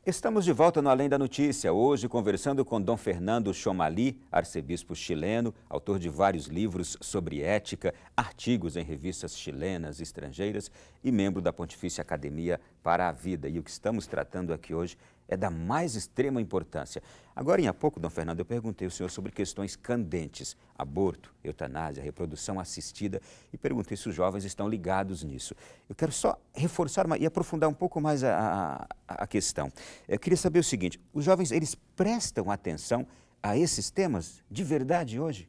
Estamos de volta no Além da Notícia, hoje conversando com Dom Fernando Chomali, arcebispo chileno, autor de vários livros sobre ética, artigos em revistas chilenas e estrangeiras e membro da Pontifícia Academia para a Vida. E o que estamos tratando aqui hoje é da mais extrema importância. Agora, há pouco, Dom Fernando, eu perguntei ao senhor sobre questões candentes, aborto, eutanásia, reprodução assistida, e perguntei se os jovens estão ligados nisso. Eu quero só reforçar e aprofundar um pouco mais a questão. Eu queria saber o seguinte, os jovens, eles prestam atenção a esses temas de verdade hoje?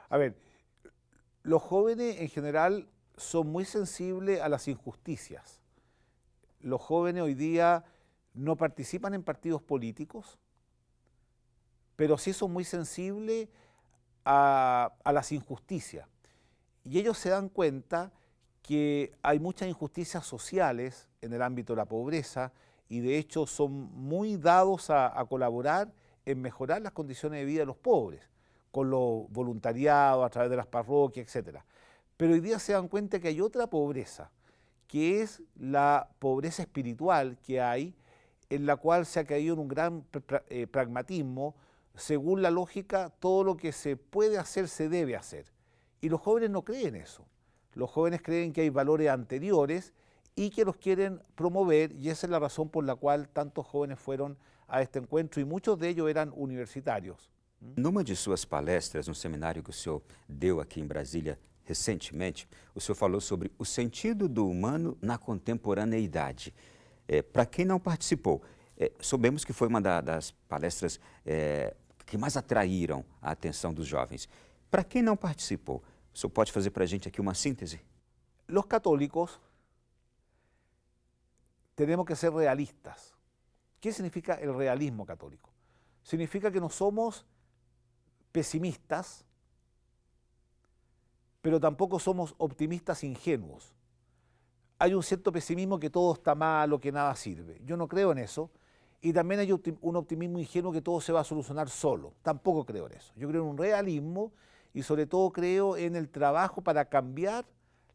A ver, los jóvenes en general son muy sensibles a las injusticias. Los jóvenes hoy día no participan en partidos políticos, pero sí son muy sensibles a las injusticias. Y ellos se dan cuenta que hay muchas injusticias sociales en el ámbito de la pobreza y de hecho son muy dados a colaborar en mejorar las condiciones de vida de los pobres, con los voluntariados, a través de las parroquias, etc. Pero hoy día se dan cuenta que hay otra pobreza, que es la pobreza espiritual que hay, en la cual se ha caído en un gran pragmatismo. Según la lógica, todo lo que se puede hacer se debe hacer. Y los jóvenes no creen eso. Los jóvenes creen que hay valores anteriores y que los quieren promover, y esa es la razón por la cual tantos jóvenes fueron a este encuentro y muchos de ellos eran universitarios. Numa de suas palestras, no seminário que o senhor deu aqui em Brasília recentemente, o senhor falou sobre o sentido do humano na contemporaneidade. Para quem não participou, soubemos que foi uma das palestras que mais atraíram a atenção dos jovens. Para quem não participou, o senhor pode fazer para a gente aqui uma síntese? Los católicos tenemos que ser realistas. ¿Qué significa el realismo católico? Significa que no somos pesimistas, pero tampoco somos optimistas ingenuos. Hay un cierto pesimismo que todo está malo, que nada sirve. Yo no creo en eso. Y también hay un optimismo ingenuo que todo se va a solucionar solo. Tampoco creo en eso. Yo creo en un realismo y sobre todo creo en el trabajo para cambiar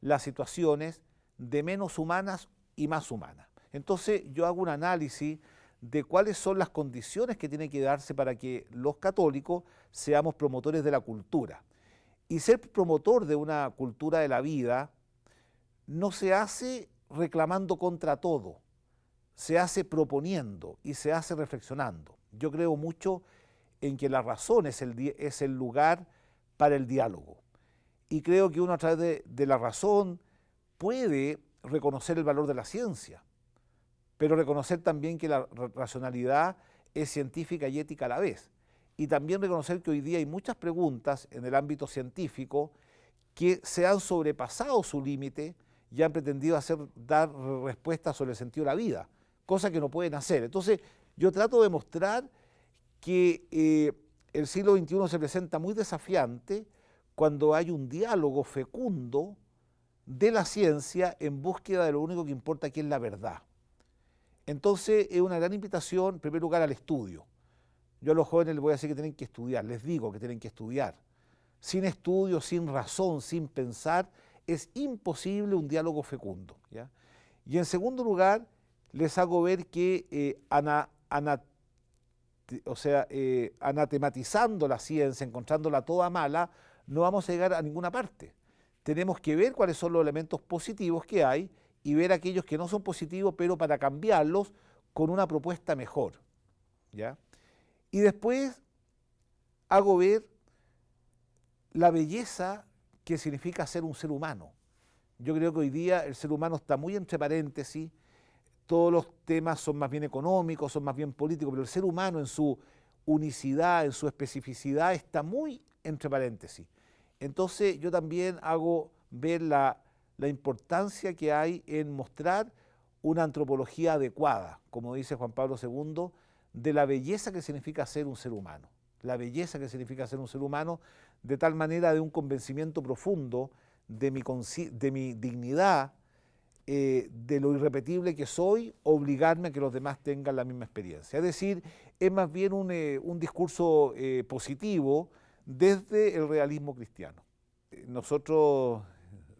las situaciones de menos humanas y más humanas. Entonces yo hago un análisis de cuáles son las condiciones que tienen que darse para que los católicos seamos promotores de la cultura. Y ser promotor de una cultura de la vida no se hace reclamando contra todo, se hace proponiendo y se hace reflexionando. Yo creo mucho en que la razón es el lugar para el diálogo. Y creo que uno a través de la razón puede reconocer el valor de la ciencia, pero reconocer también que la racionalidad es científica y ética a la vez. Y también reconocer que hoy día hay muchas preguntas en el ámbito científico que se han sobrepasado su límite y han pretendido dar respuestas sobre el sentido de la vida, cosa que no pueden hacer. Entonces, yo trato de mostrar que el siglo XXI se presenta muy desafiante cuando hay un diálogo fecundo de la ciencia en búsqueda de lo único que importa, que es la verdad. Entonces, es una gran invitación, en primer lugar, al estudio. Yo a los jóvenes les voy a decir que tienen que estudiar, les digo que tienen que estudiar. Sin estudio, sin razón, sin pensar, es imposible un diálogo fecundo, ¿ya? Y en segundo lugar, les hago ver que anatematizando la ciencia, encontrándola toda mala, no vamos a llegar a ninguna parte. Tenemos que ver cuáles son los elementos positivos que hay y ver aquellos que no son positivos, pero para cambiarlos con una propuesta mejor, ¿ya? Y después hago ver la belleza que significa ser un ser humano. Yo creo que hoy día el ser humano está muy entre paréntesis, todos los temas son más bien económicos, son más bien políticos, pero el ser humano en su unicidad, en su especificidad, está muy entre paréntesis. Entonces yo también hago ver la importancia que hay en mostrar una antropología adecuada, como dice Juan Pablo II, de la belleza que significa ser un ser humano. La belleza que significa ser un ser humano, de tal manera de un convencimiento profundo de mi dignidad, de lo irrepetible que soy, obligarme a que los demás tengan la misma experiencia. Es decir, es más bien un discurso positivo desde el realismo cristiano. Nosotros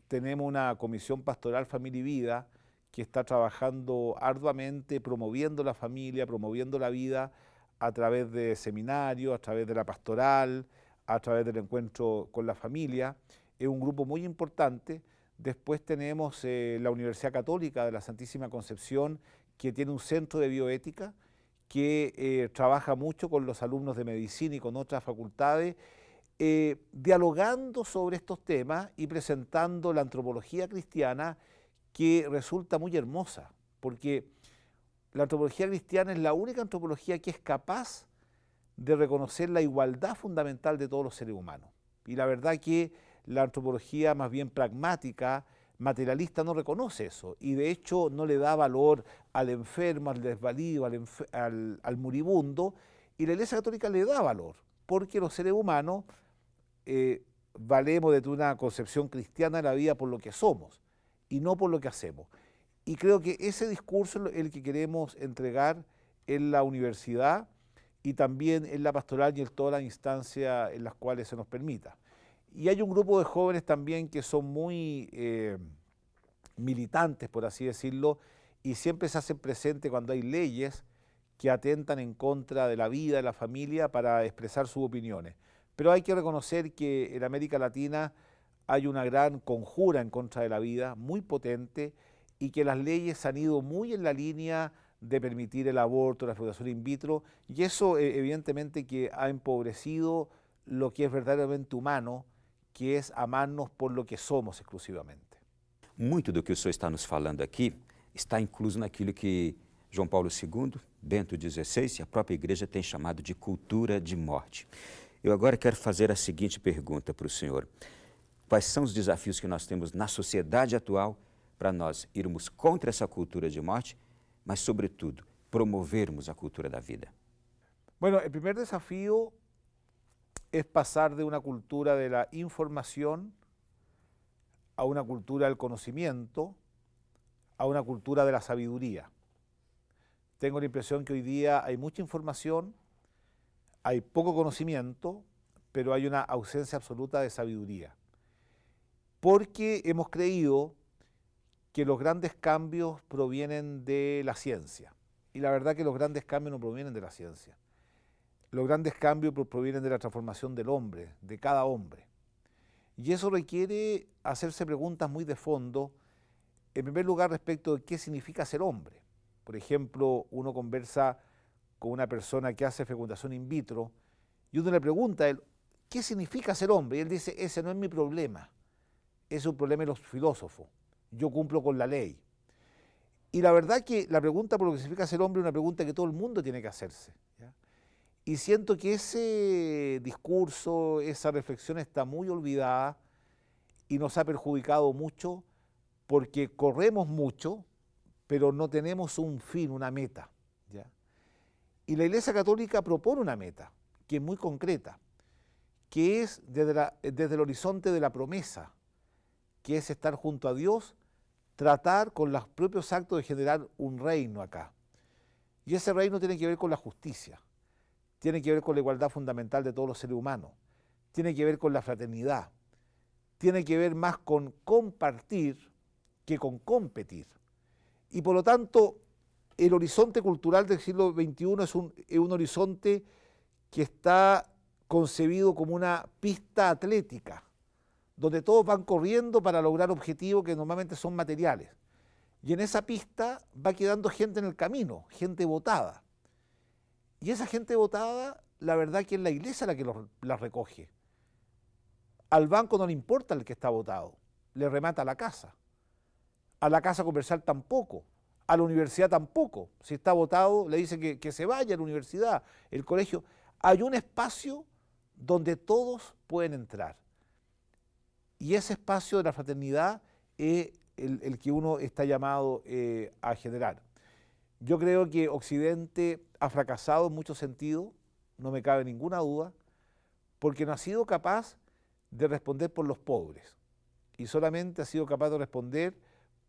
tenemos una comisión pastoral Familia y Vida que está trabajando arduamente, promoviendo la familia, promoviendo la vida a través de seminarios, a través de la pastoral, a través del encuentro con la familia. Es un grupo muy importante. Después tenemos la Universidad Católica de la Santísima Concepción, que tiene un centro de bioética, que trabaja mucho con los alumnos de medicina y con otras facultades, dialogando sobre estos temas y presentando la antropología cristiana, que resulta muy hermosa, porque la antropología cristiana es la única antropología que es capaz de reconocer la igualdad fundamental de todos los seres humanos. Y la verdad que la antropología más bien pragmática, materialista, no reconoce eso, y de hecho no le da valor al enfermo, al desvalido, al moribundo, y la Iglesia Católica le da valor, porque los seres humanos valemos desde una concepción cristiana de la vida por lo que somos, y no por lo que hacemos. Y creo que ese discurso es el que queremos entregar en la universidad y también en la pastoral y en todas las instancias en las cuales se nos permita. Y hay un grupo de jóvenes también que son muy militantes, por así decirlo, y siempre se hacen presentes cuando hay leyes que atentan en contra de la vida, de la familia, para expresar sus opiniones. Pero hay que reconocer que en América Latina hay una gran conjura en contra de la vida, muy potente, y que las leyes han ido muy en la línea de permitir el aborto, la fecundación in vitro, y eso evidentemente que ha empobrecido lo que es verdaderamente humano, que es amarnos por lo que somos exclusivamente. Muito do que o senhor está nos falando aqui está incluso naquilo que João Paulo II, Bento XVI e a própria Igreja têm chamado de cultura de morte. Eu agora quero fazer a seguinte pergunta para o senhor. Quais são os desafios que nós temos na sociedade atual para nós irmos contra essa cultura de morte, mas, sobretudo, promovermos a cultura da vida? Bueno, el primer desafío es pasar de una cultura de la información a una cultura del conocimiento, a una cultura de la sabiduría. Tengo la impresión que hoy día hay mucha información, hay poco conocimiento, pero hay una ausencia absoluta de sabiduría. Porque hemos creído que los grandes cambios provienen de la ciencia. Y la verdad que los grandes cambios no provienen de la ciencia. Los grandes cambios provienen de la transformación del hombre, de cada hombre. Y eso requiere hacerse preguntas muy de fondo, en primer lugar respecto de qué significa ser hombre. Por ejemplo, uno conversa con una persona que hace fecundación in vitro y uno le pregunta a él, ¿qué significa ser hombre? Y él dice, ese no es mi problema, es un problema de los filósofos, yo cumplo con la ley. Y la verdad que la pregunta por lo que significa ser hombre es una pregunta que todo el mundo tiene que hacerse, ¿ya? Y siento que ese discurso, esa reflexión está muy olvidada y nos ha perjudicado mucho porque corremos mucho, pero no tenemos un fin, una meta, ¿ya? Y la Iglesia Católica propone una meta, que es muy concreta, que es desde el horizonte de la promesa, que es estar junto a Dios, tratar con los propios actos de generar un reino acá. Y ese reino tiene que ver con la justicia, tiene que ver con la igualdad fundamental de todos los seres humanos, tiene que ver con la fraternidad, tiene que ver más con compartir que con competir. Y por lo tanto, el horizonte cultural del siglo XXI es un horizonte que está concebido como una pista atlética, donde todos van corriendo para lograr objetivos que normalmente son materiales. Y en esa pista va quedando gente en el camino, gente votada. Y esa gente votada, la verdad que es la Iglesia la que la recoge. Al banco no le importa el que está votado, le remata la casa. A la casa comercial tampoco, a la universidad tampoco. Si está votado, le dicen que se vaya a la universidad, el colegio. Hay un espacio donde todos pueden entrar. Y ese espacio de la fraternidad es el que uno está llamado a generar. Yo creo que Occidente ha fracasado en muchos sentidos, no me cabe ninguna duda, porque no ha sido capaz de responder por los pobres y solamente ha sido capaz de responder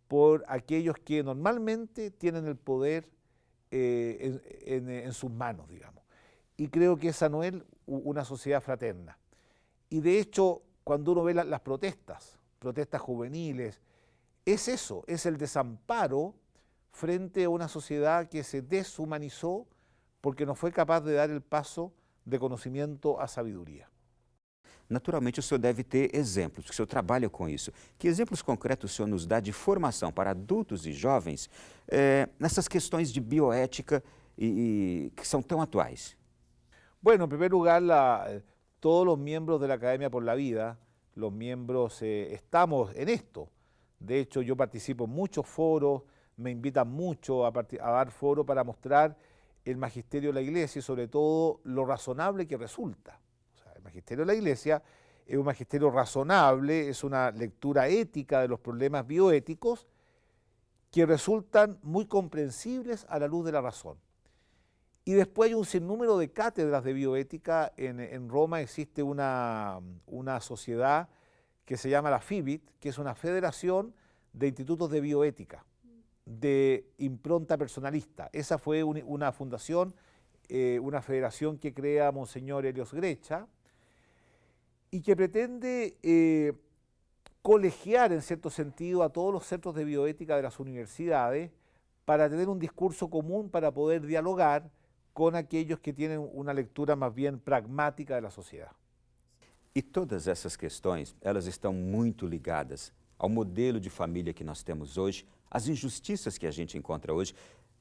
por aquellos que normalmente tienen el poder en sus manos, digamos. Y creo que esa no es una sociedad fraterna. Y de hecho, cuando uno ve las protestas juveniles, es eso, es el desamparo frente a una sociedad que se deshumanizó porque no fue capaz de dar el paso de conocimiento a sabiduría. Naturalmente, o senhor deve ter exemplos, porque o senhor trabalha com isso. Que exemplos concretos o senhor nos dá de formação para adultos e jovens nessas questões de bioética que são tão atuais? Bueno, en primer lugar, todos los miembros de la Academia por la Vida, los miembros estamos en esto. De hecho, yo participo en muchos foros, me invitan mucho a dar foros para mostrar el magisterio de la Iglesia y sobre todo lo razonable que resulta. O sea, el magisterio de la Iglesia es un magisterio razonable, es una lectura ética de los problemas bioéticos que resultan muy comprensibles a la luz de la razón. Y después hay un sinnúmero de cátedras de bioética. En Roma existe una sociedad que se llama la FIBIT, que es una federación de institutos de bioética, de impronta personalista. Esa fue una fundación, una federación que crea Monseñor Helios Grecha y que pretende colegiar en cierto sentido a todos los centros de bioética de las universidades para tener un discurso común para poder dialogar con aquellos que tienen una lectura más bien pragmática de la sociedad. E todas essas questões, elas estão muito ligadas ao modelo de família que nós temos hoje, às injustiças que a gente encontra hoje.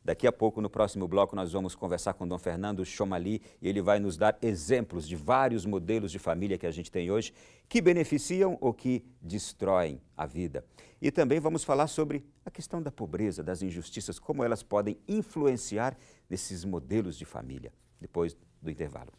Daqui a pouco, no próximo bloco, nós vamos conversar com Dom Fernando Chomali e ele vai nos dar exemplos de vários modelos de família que a gente tem hoje que beneficiam ou que destroem a vida. E também vamos falar sobre a questão da pobreza, das injustiças, como elas podem influenciar nesses modelos de família, depois do intervalo.